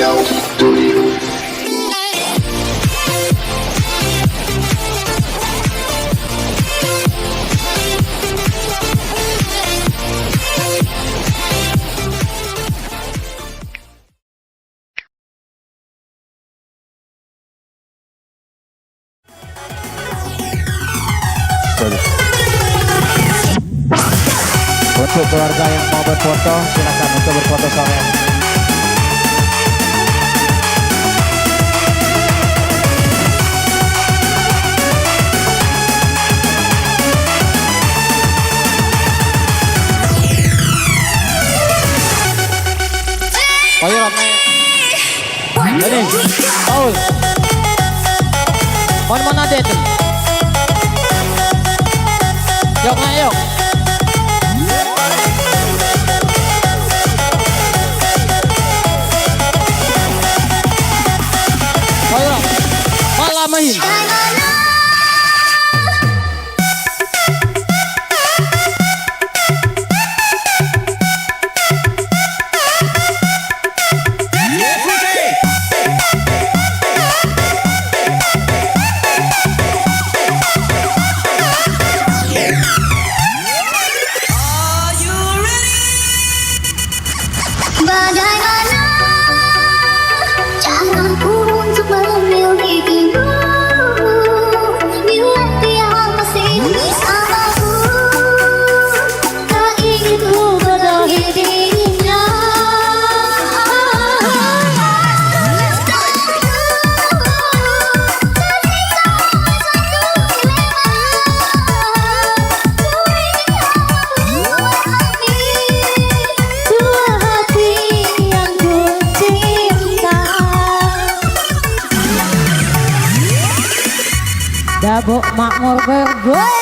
Untuk keluarga yang mau berfoto, silakan untuk berfoto sore. Ayo ramai. Ini, Paul. Mana dia tu? Yuk, ayo. Ayo, malah main. Dabok makmur bergoyang.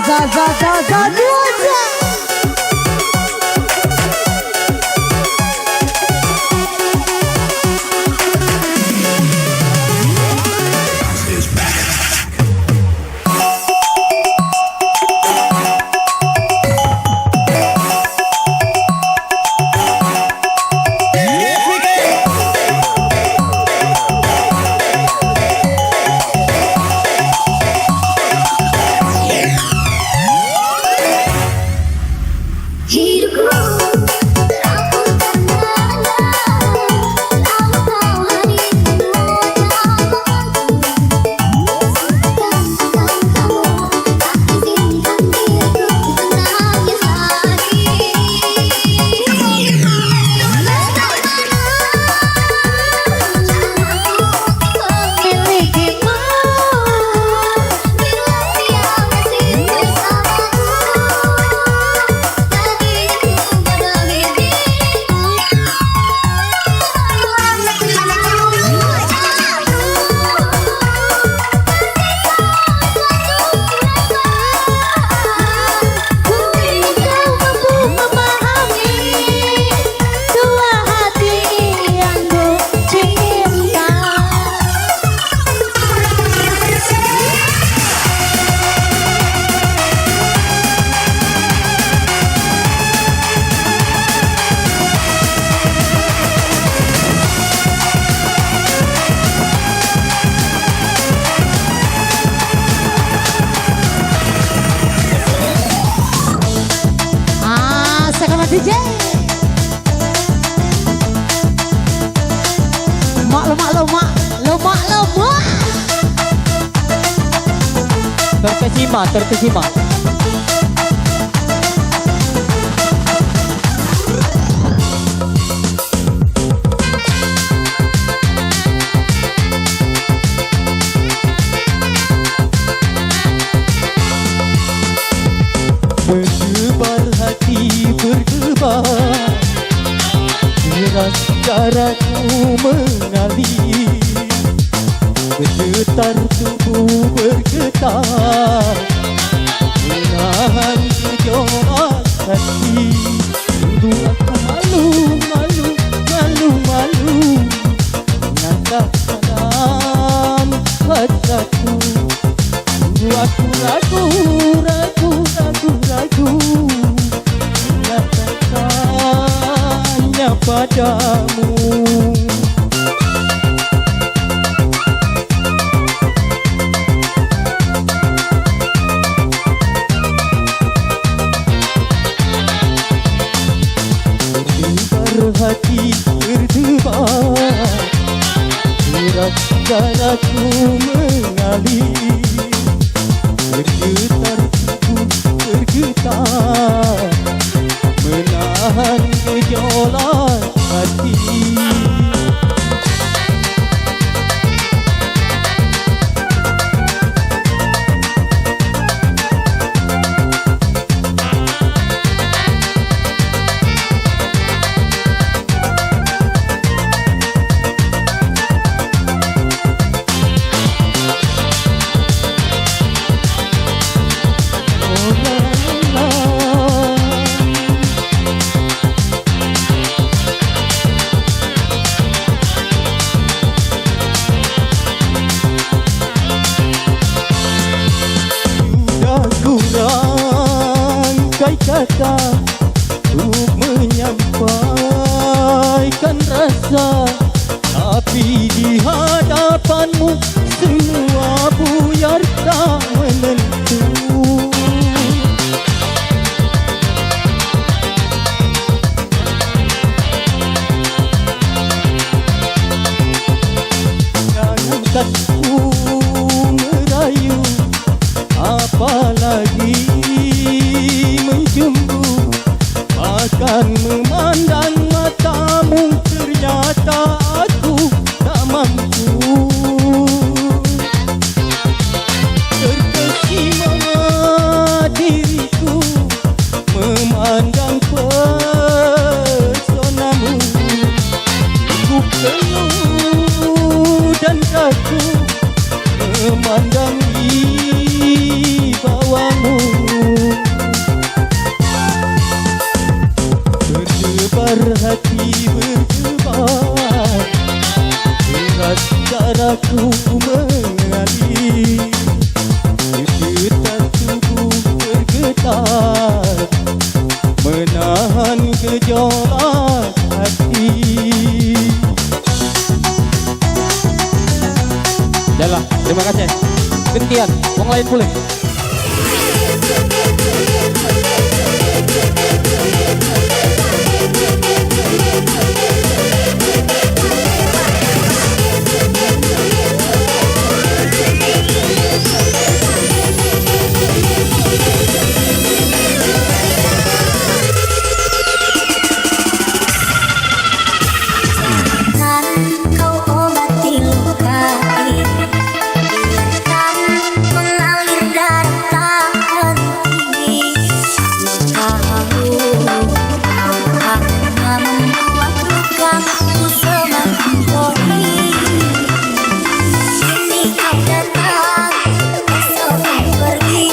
za dua za. DJ lemak terkesima berdebar hati berdebar, deras darahku mengalir, bergetar tubuh bergetar, menahan gejolak hati. Sungguh aku malu menatap dalam hatiku. Sungguh aku ragu menyatakannya padamu. Berdebar hati berdebar, deras darahku mengalir, bergetar tubuh bergetar, menahan gejolak hati. Kata untuk menyampaikan rasa, tapi di hadapanmu semua buyar tak menentu. Jangankan ku merayu, apalagi menjembu, akan memandang matamu, ternyata aku tak mampu. Terkesima diriku memandang personamu, ku penuh dan kaku memandang wibawamu. bergejolak hati. Yalah, terima kasih. Gantian, wong lain boleh. Kau obati luka ini, biarkan mengalir darah tak henti. Luka hanya membuat lukaku semakin perih. Kini kau datang, esok kau pergi.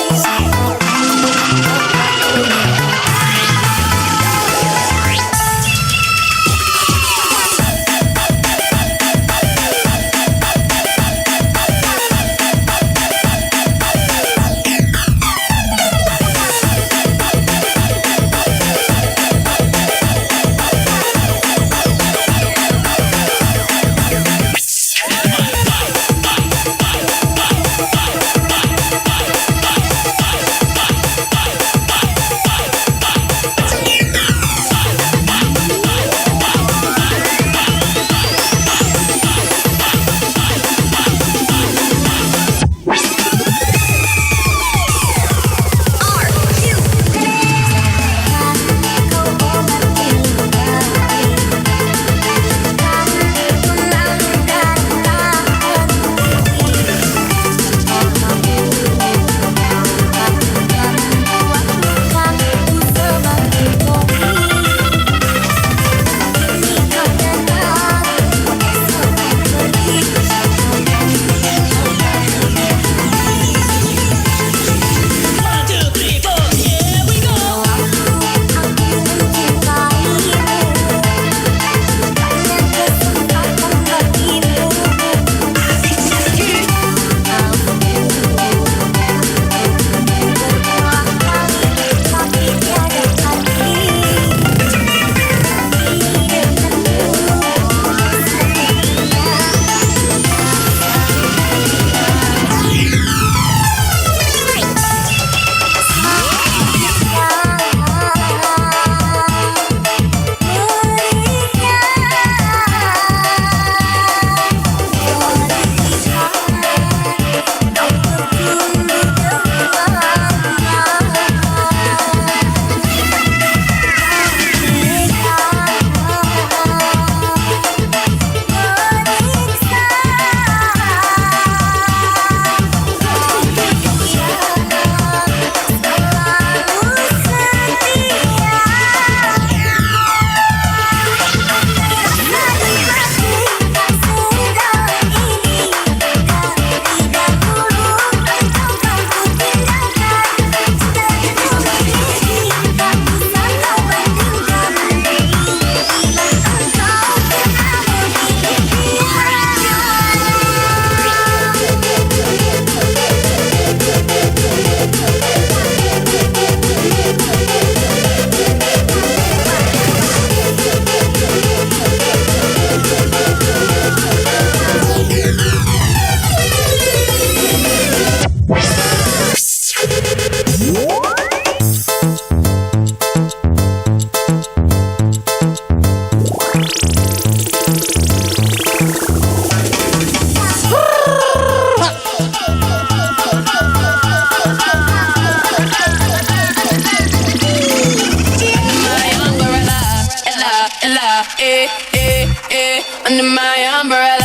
Under my umbrella,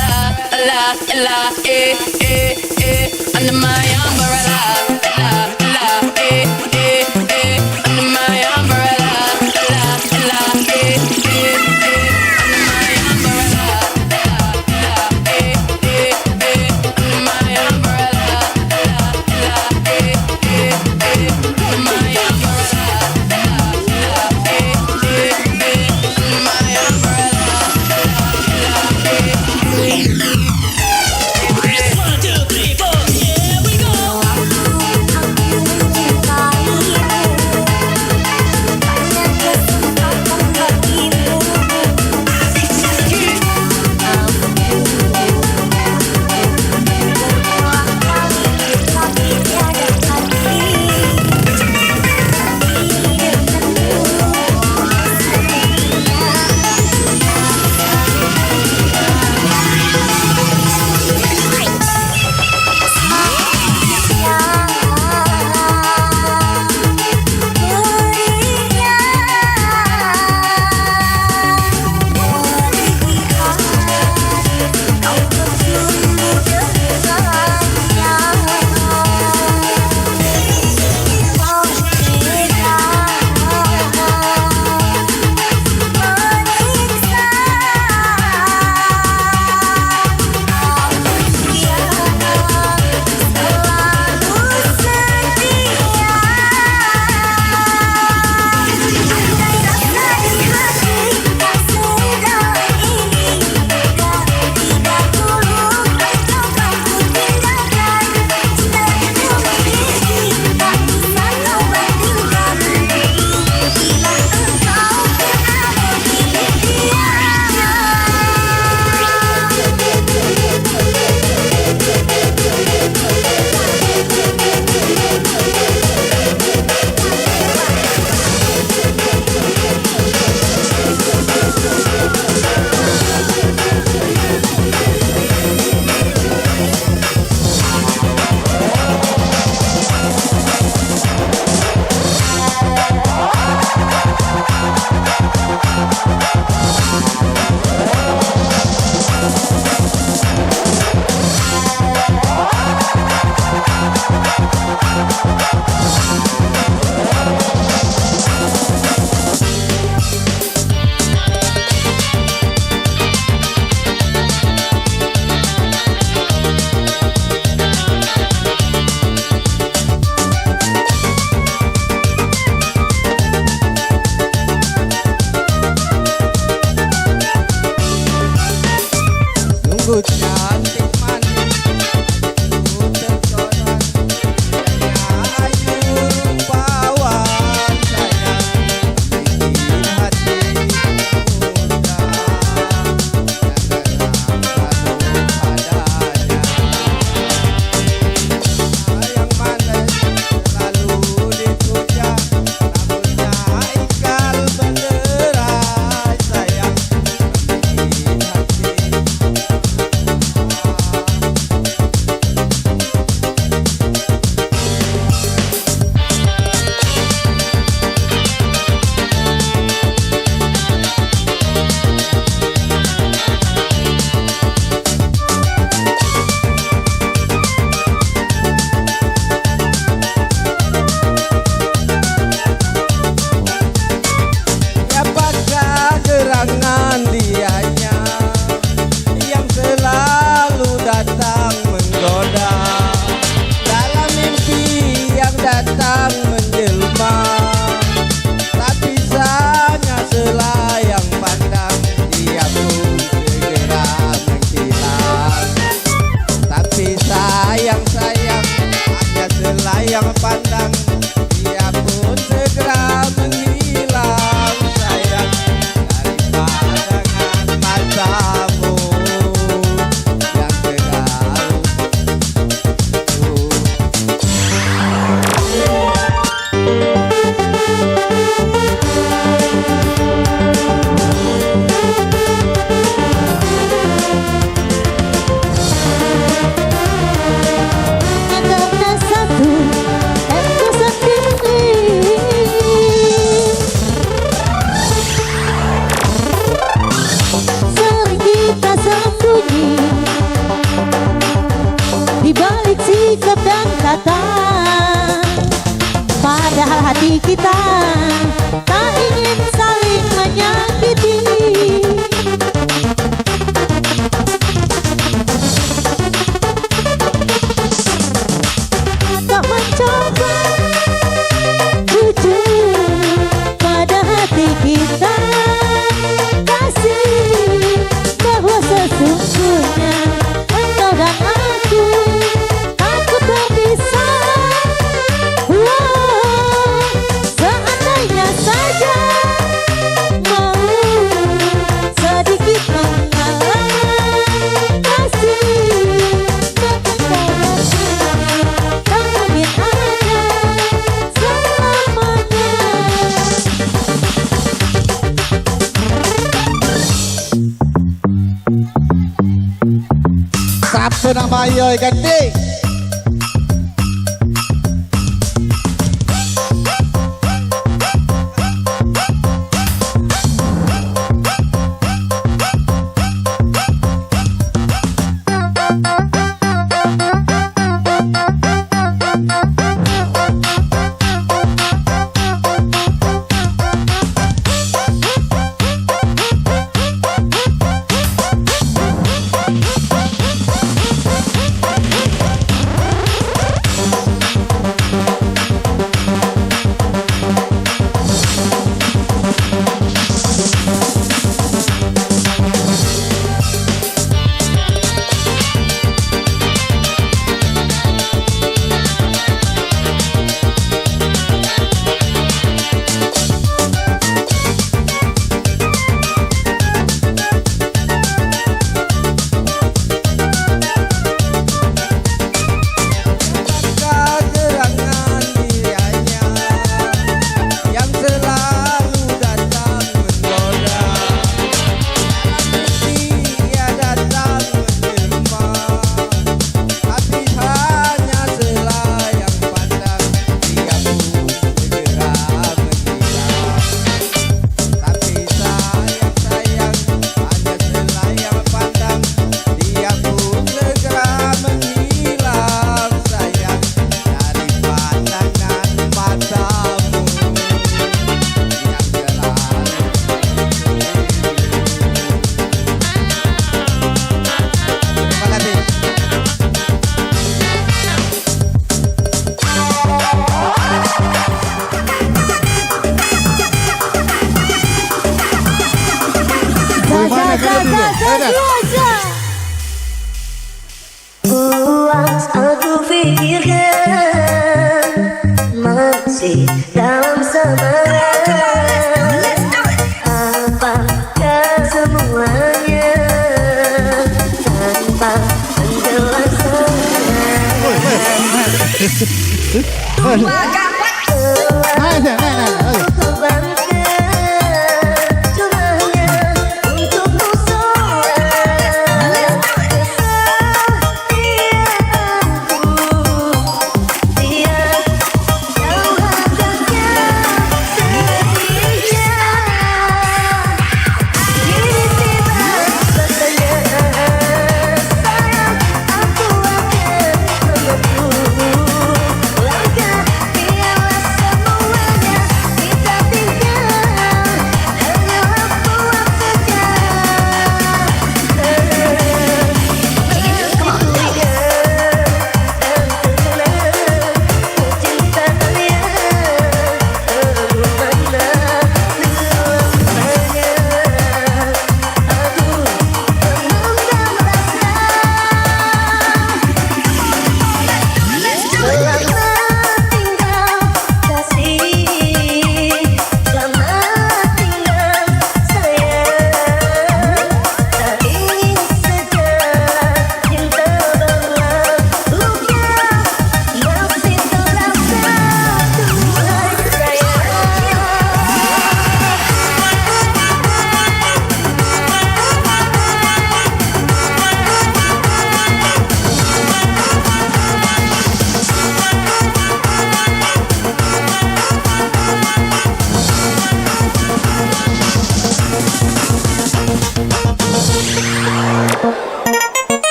under my umbrella, under my umbrella, One, two, three, four, here we go. Karena satu dan ku sendiri, sering kita sembunyi di balik sikap dan kata, padahal hati kita tak ingin saling menyakiti. Tak mencoba jujur pada hati kita, kasih bahwa sesungguhnya engkau dan aku takut terpisah. Wow, seandainya saja mau sedikit mengalah, kasih kekekalan tak mungkin ada selamanya. Sabtu nang bayo ganti. Puas aku pikirkan masih dalam semangat. Apakah semuanya tanpa penjelasan?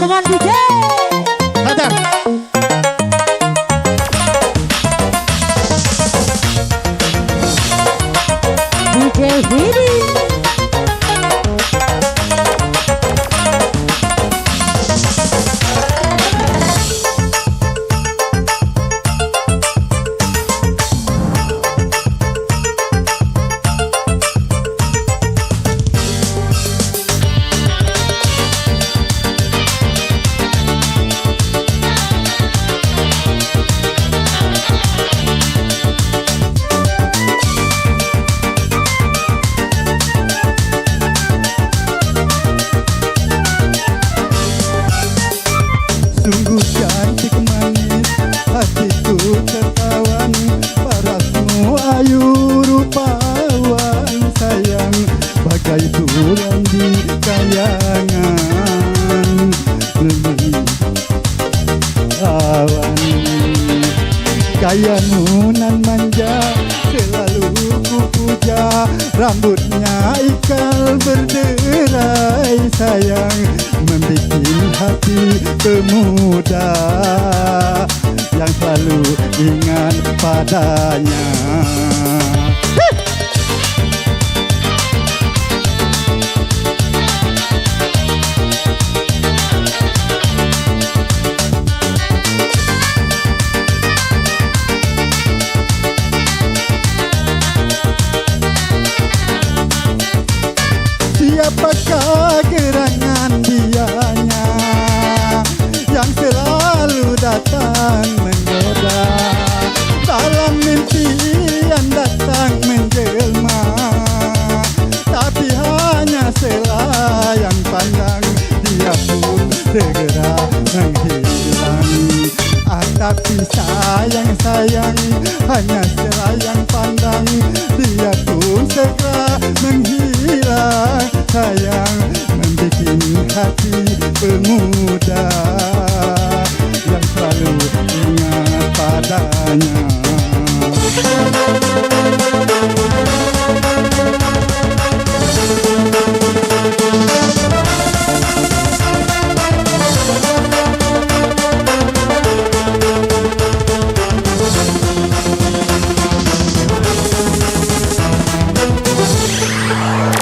dengan DJ Hajar. DJ Vidi. Sungguh cantik manis hatiku tertawan, parasmu ayu rupawan sayang, bagai bulan di kayangan awan. Gayamu nan manja selalu ku puja, rambutnya ikal berderai sayang, membikin hati pemuda yang selalu ingat padanya. Siapakah gerangan dianya yang selalu datang menggoda, dalam mimpi yang datang menjelma, tapi hanya selayang pandang dia pun segera menghilang. Tapi sayang hanya selayang pandang dia pun segera menghilang sayang, membikin hati pemuda yang selalu ingat padanya.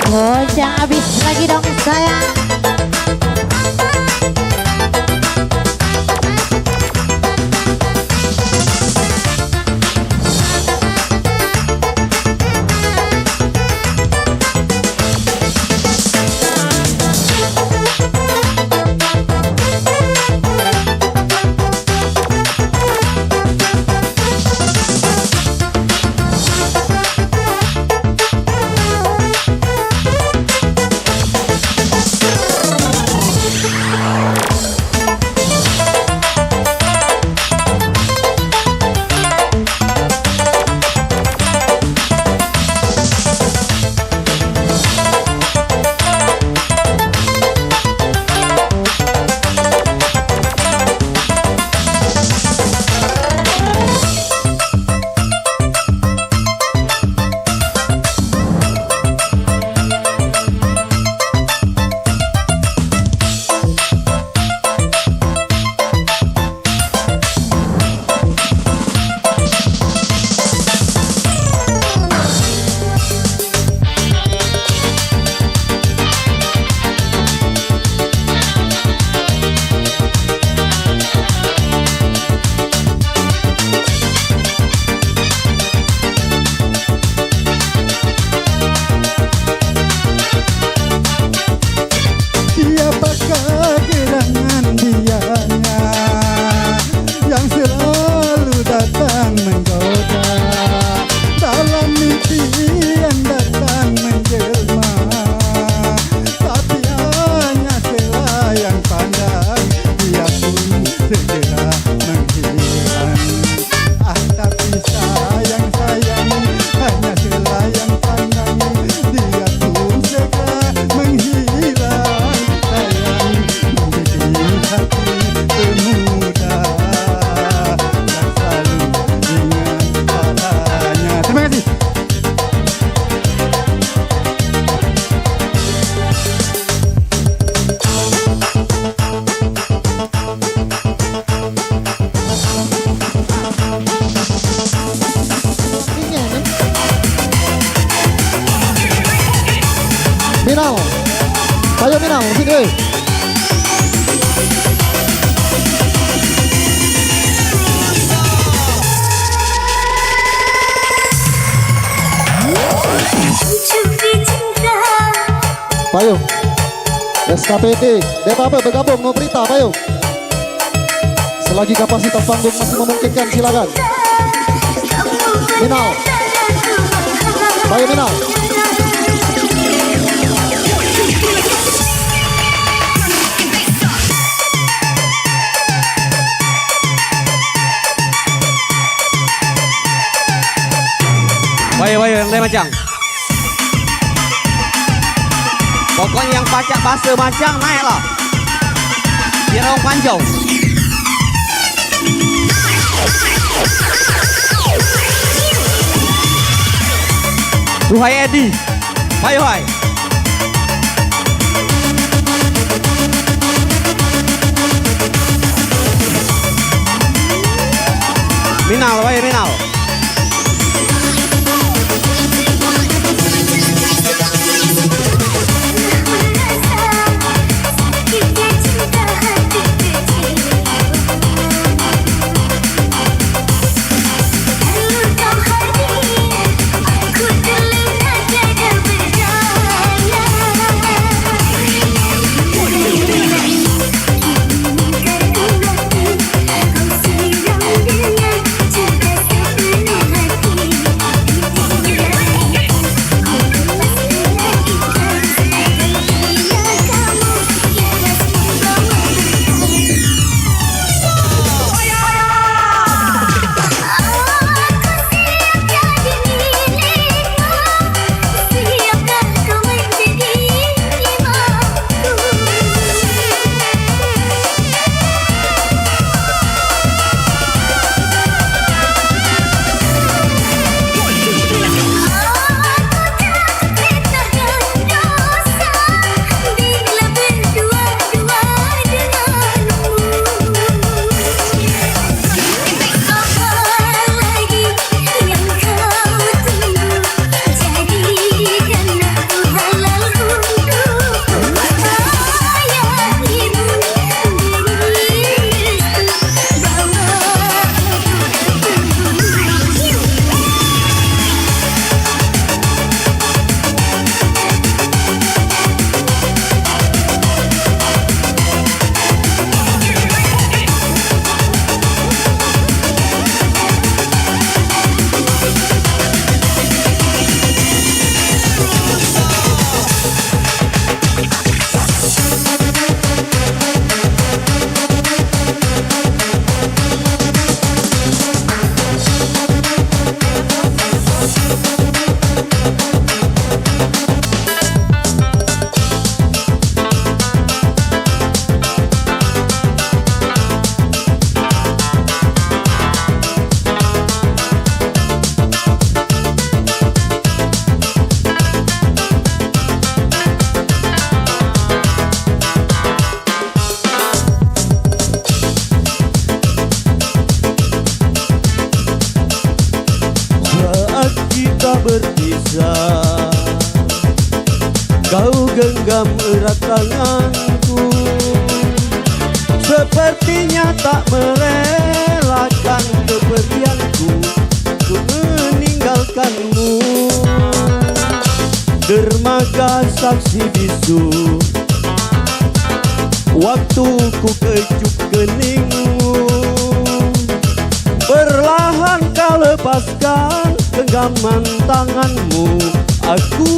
Goncang habis lagi dong sayang. Ayo Minal, sini. Payung SKPD DPP bergabung mau berita payung. Selagi kapasitas panggung masih memungkinkan silakan. Minal. Payung Minal. Bayo yang teh macang. Pokoknya yang pacak basa macang naik lah. Biar orang panjang. Tuhai Edi. Bayo hai. Minal, bayo Minal. berpisah, kau genggam erat tanganku, sepertinya tak merelakan kepergianku untuk meninggalkanmu. Dermaga saksi bisu, waktu ku kecup keningmu, perlahan kau lepaskan genggaman tanganmu. Aku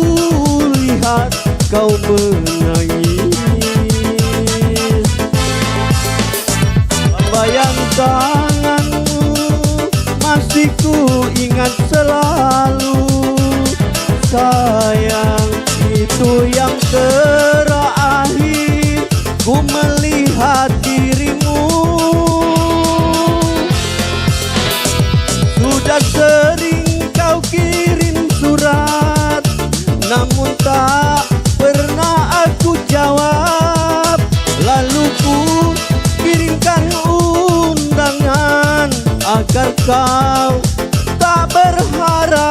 lihat kau menangis, bayang tanganmu masih ku ingat selalu. Sayang, itu yang terakhir ku melihat dirimu. Sudah sering kau kirim surat, namun tak pernah aku jawab. Lalu ku kirimkan undangan agar kau tak berharap.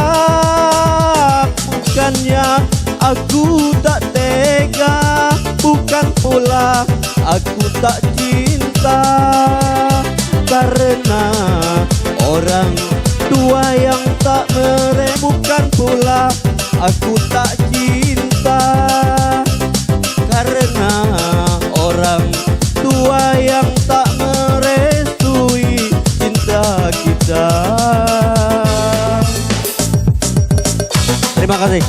Bukannya aku tak tega, tak cinta karena orang tua yang tak bukan pula aku tak cinta karena orang tua yang tak merestui cinta kita. Terima kasih.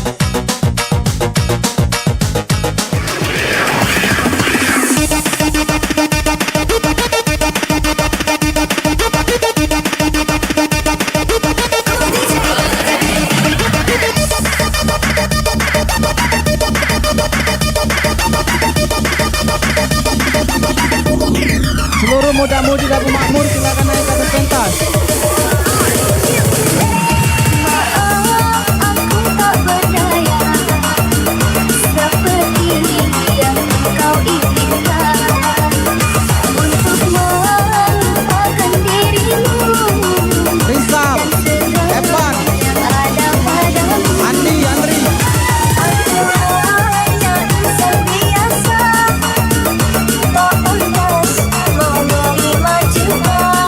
Seluruh muda-mudi dan pemakmur silakan naik ke atas pentas. Aku tak berdaya seperti yang kau inginkan untuk melupakan dirimu Rizal, Evan, yang ada padamu. Andi, Andri. Aku hanya insan biasa, tak pantas menerima cinta.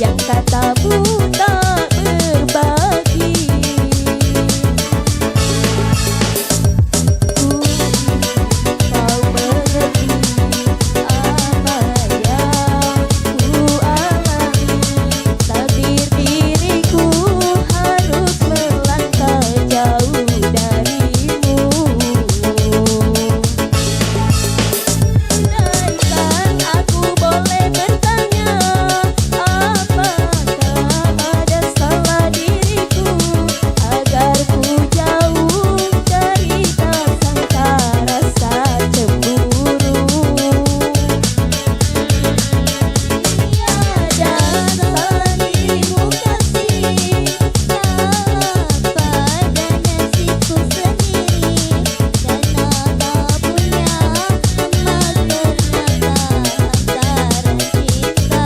yang katamu tak berbagi. Kau mengerti apa yang ku alami. Takdir diriku harus melangkah jauh darimu. Andaikan aku boleh bertanya, apakah ada salah diriku agar ku jauh dari prasangka rasa cemburu. Tiada salah dirimu kasih, salah pada nasibku sendiri. Dan apa punya emas ternyata antara cinta.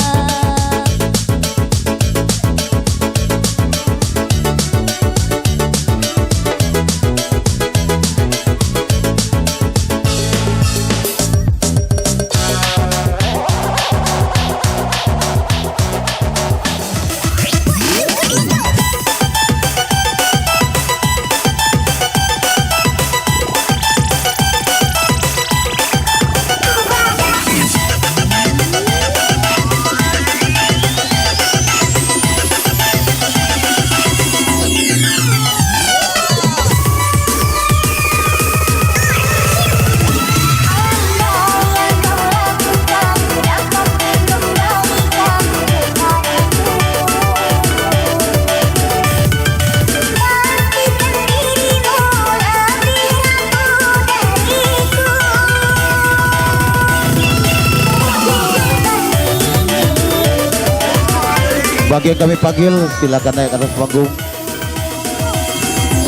Bagi yang kami panggil silakan naik ke atas panggung.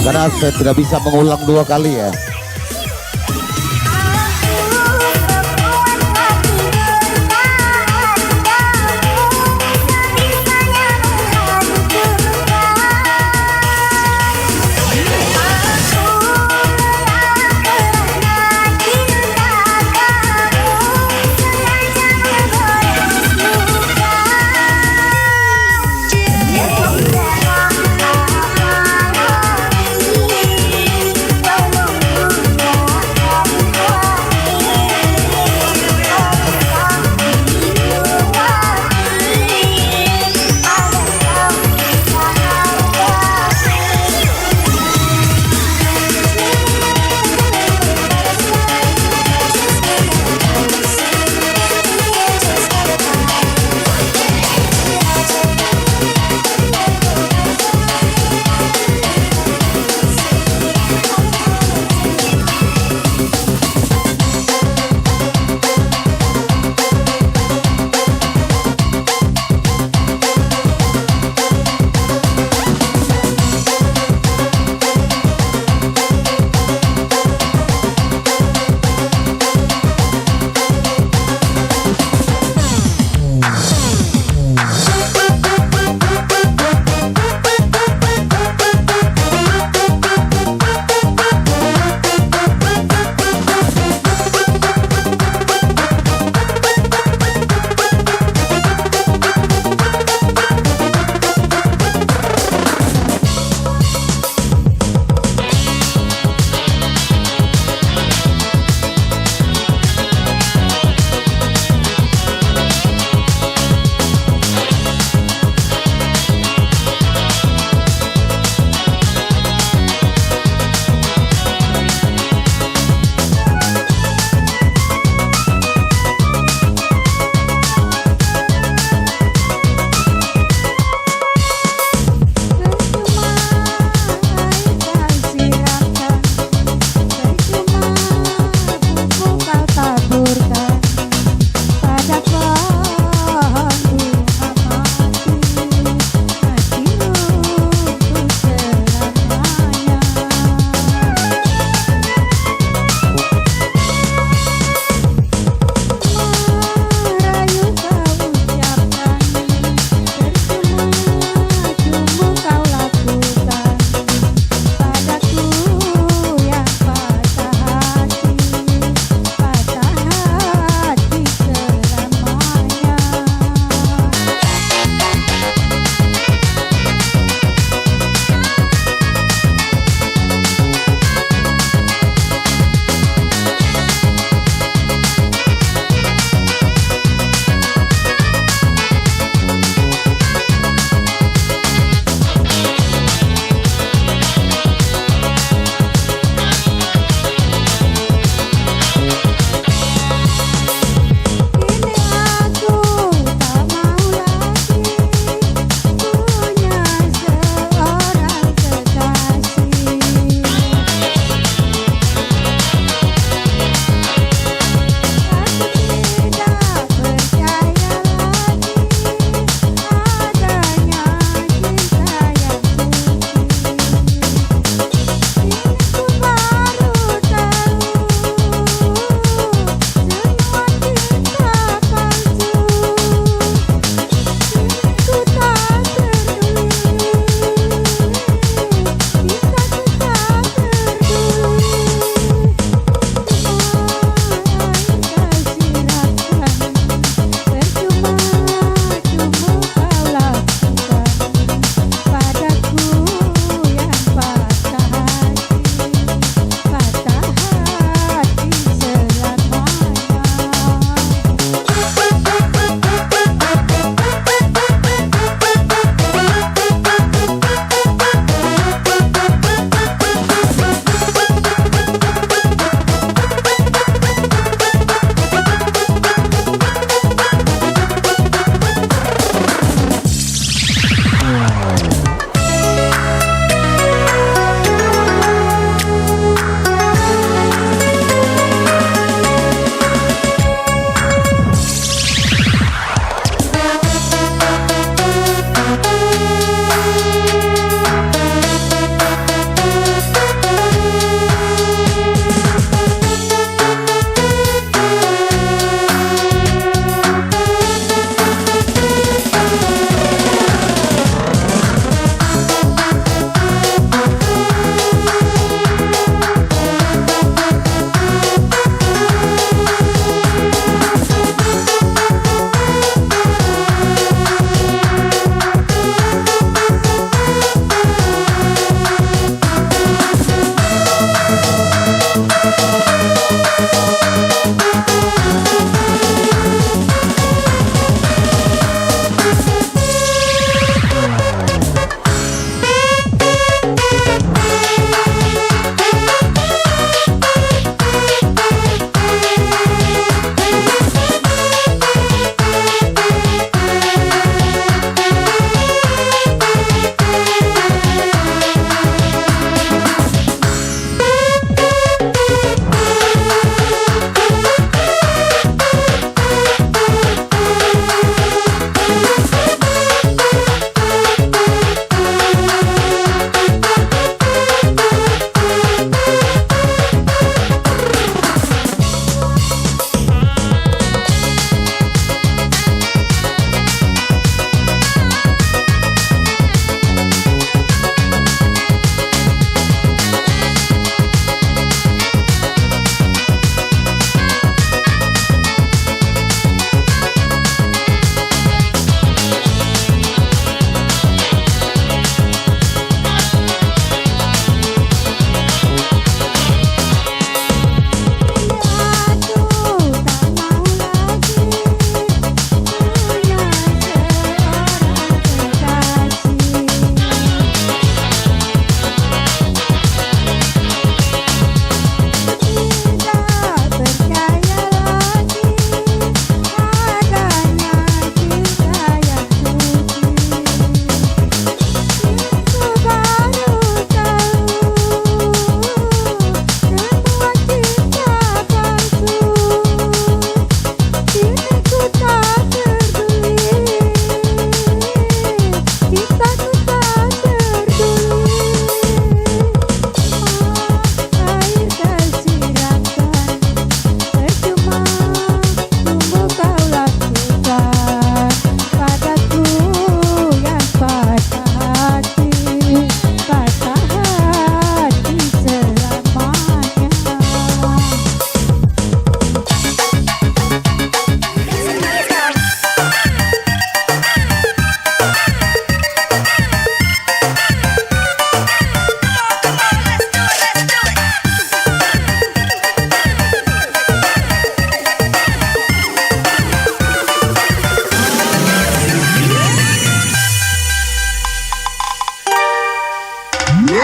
Karena saya tidak bisa mengulang 2 kali ya.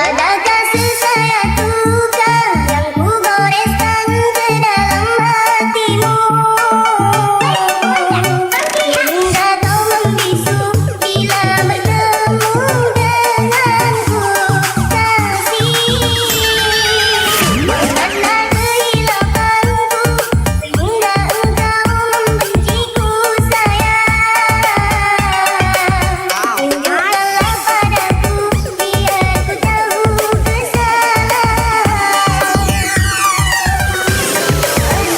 Ada kasih saya tukang yang ku goreskan ke dalam hatimu. Hingga kau membisu bila bertemu denganku kasih. Karena kehilanganku sehingga engkau membenciku sayang. Tunjukkanlah padaku biar ku tahu kesalahan.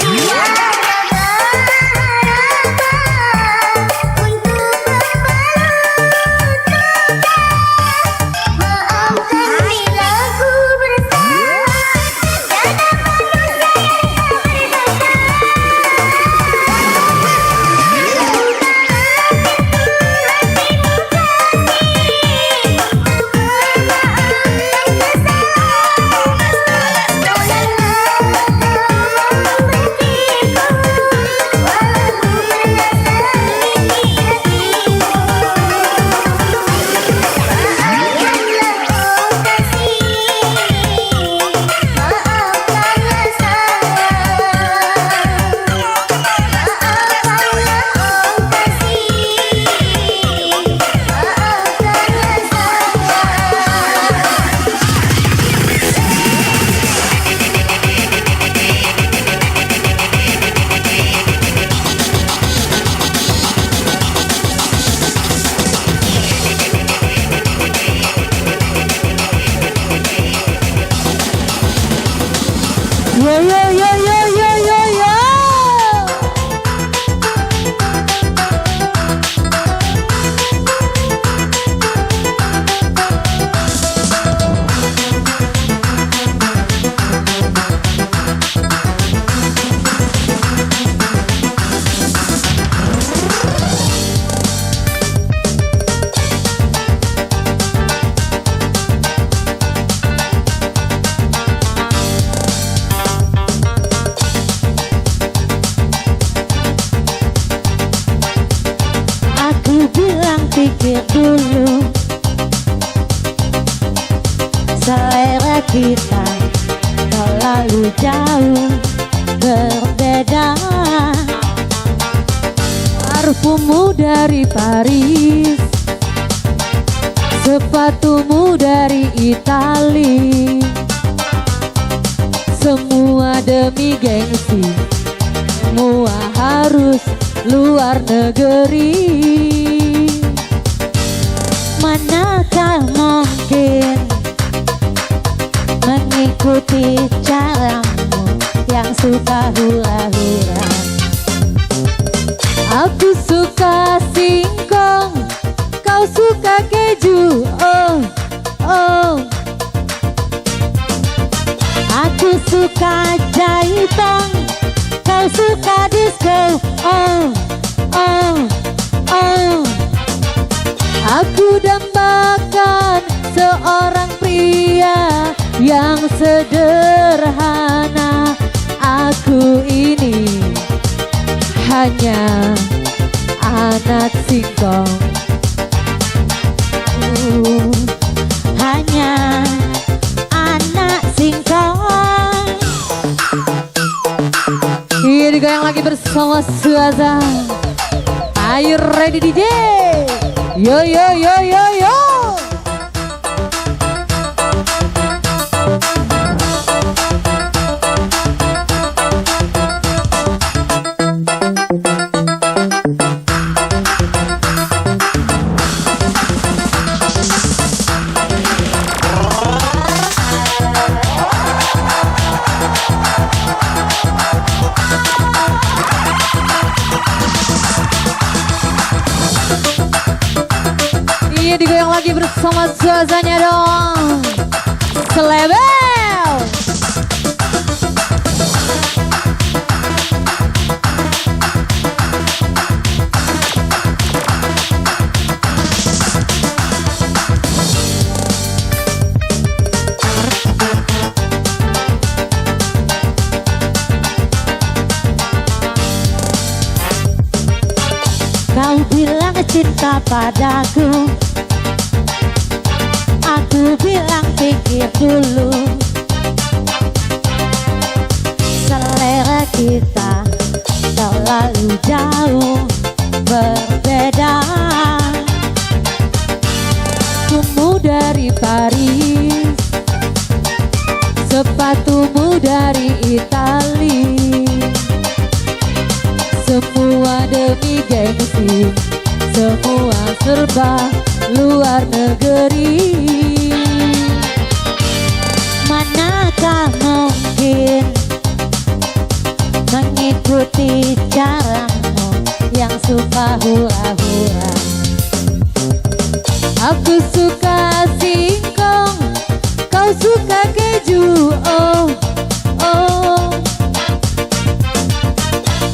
Tiada harapan untuk membalas. Maafkan bila ku bersalah. Tiada manusia yang tak Yo yo yo yo yo yo yo. Aku bilang pikir dulu, selera kita terlalu jauh berbeda. Parfummu dari Paris, sepatumu dari Itali. Semua demi gengsi, semua harus luar negeri. Manakah mungkin mengikuti caramu yang suka hura-hura? Aku suka singkong, kau suka keju. Oh, oh. Aku suka jahitan, kau suka disco. Oh, oh, oh. Aku dambakan seorang pria yang sederhana. Aku ini hanya anak singkong. Hanya anak singkong. Ini digoyang lagi bersama Suaza. Are you ready DJ? Yo yo yo yo yo. Iya digoyang lagi bersama Suazanya dong. Selebel. Kau bilang cinta padaku, aku bilang pikir dulu. Selera kita terlalu jauh berbeda. Kumu dari Paris, sepatumu dari Itali. Semua demi gengsi, semua serba luar negeri. Manakah mungkin mengikuti caramu yang suka hura-hura? Aku suka singkong, kau suka keju, oh, oh.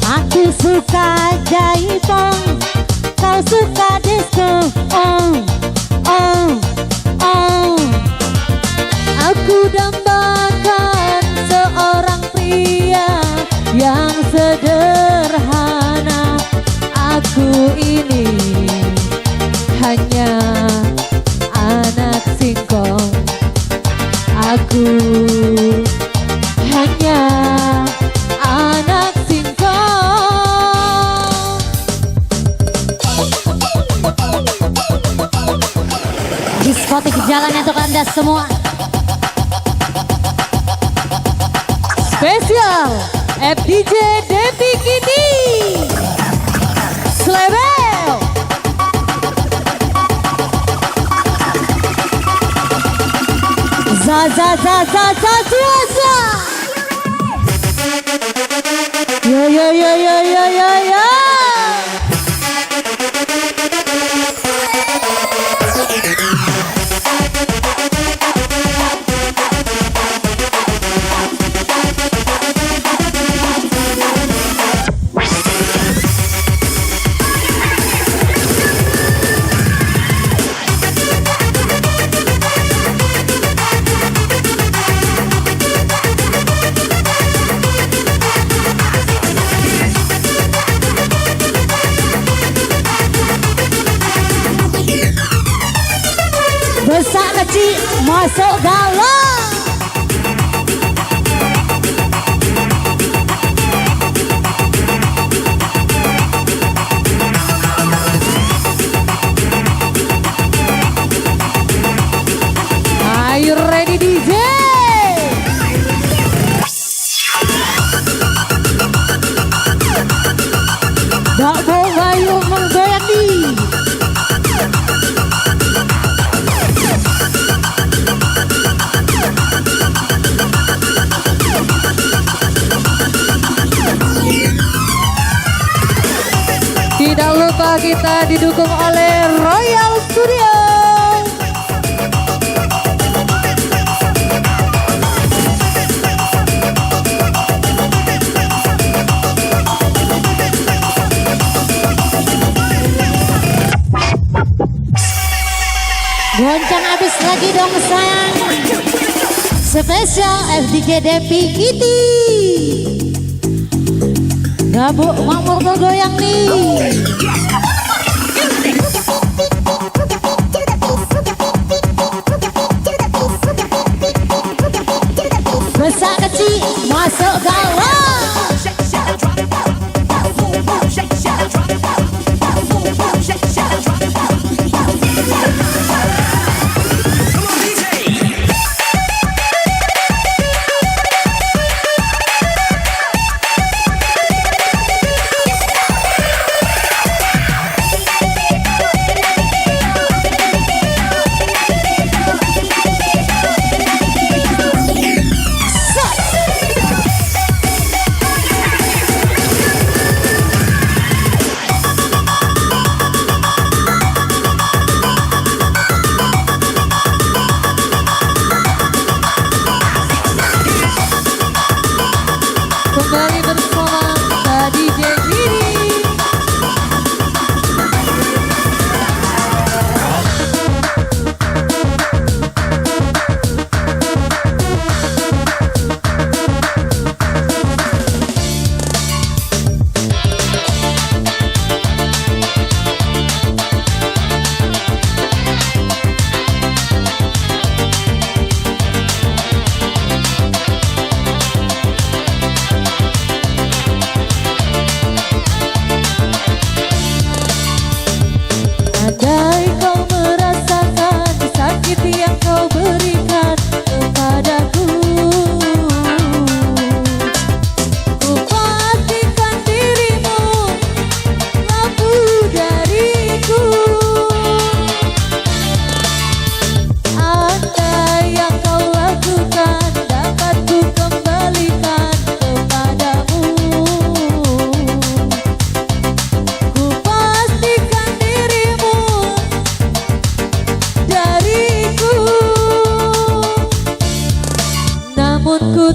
Aku suka jaipong, kau suka disco, oh, oh, oh. Aku dambakan seorang pria yang sederhana. Aku ini hanya anak singkong. Aku hanya anak singkong. Diskotik jalan untuk Anda semua. Spesial FDJ Depi Kini Slebel. Za za za za za za. Yo yo yo yo yo yo yo. Besar kecil masuk galau. Are you ready DJ? Dak bayu menggoyang nih. Tidak lupa kita didukung oleh Royal Studio. Goncang habis lagi dong sayang. Spesial FDJ Depi Kitty. Gabuk mamur goyang nih. Besar kecil masuk galau.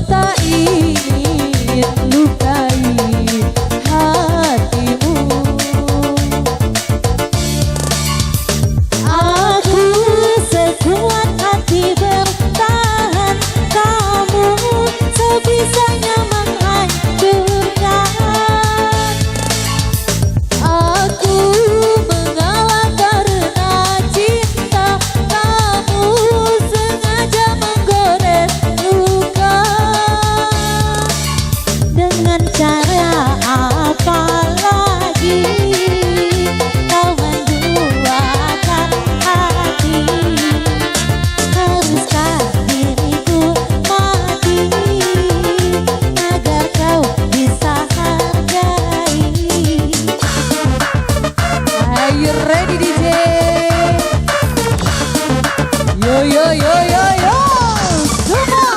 tak ingin lukai hatimu. Aku sekuat hati bertahan, kamu sebisanya menghancurkan. Aku mengalah karena cinta, kamu sengaja menggores luka. Dengan cara apa lagi kau menduakan hati? Haruskah diriku mati agar kau bisa hargai? Are you ready DJ? Yo yo yo yo yo, semua.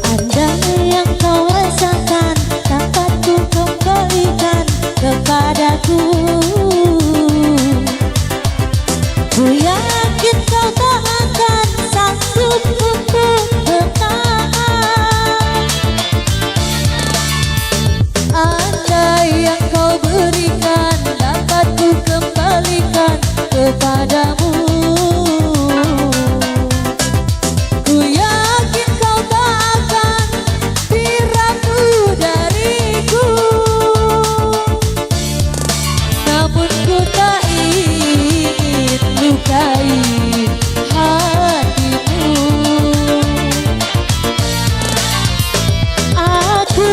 Ada yang kau rasakan dapat ku kembalikan kepadaku. Ku yakin kau tak akan sanggup untuk bertahan. Andai yang kau berikan dapat ku kembalikan kepadamu. Ku yakin kau tak akan diramu dariku. Namun ku tak ingin lukai hatimu. Aku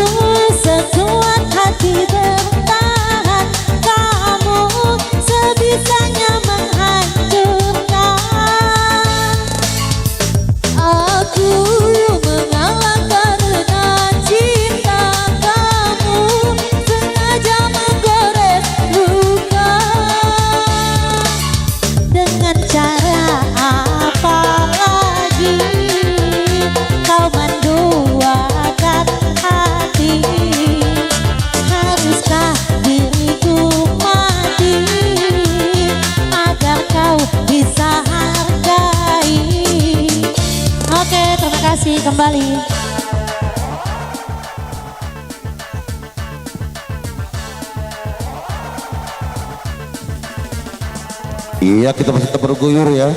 sekuat hati bertahan, kamu sebisanya menghancurkan. Aku mengalah karena cinta, kamu sengaja menggores luka. Dengan cara apa lagi kau menduakan hati? Haruskah diriku mati agar kau bisa hargai? Oke, terima kasih kembali. Iya, kita masih tetap berguyur ya.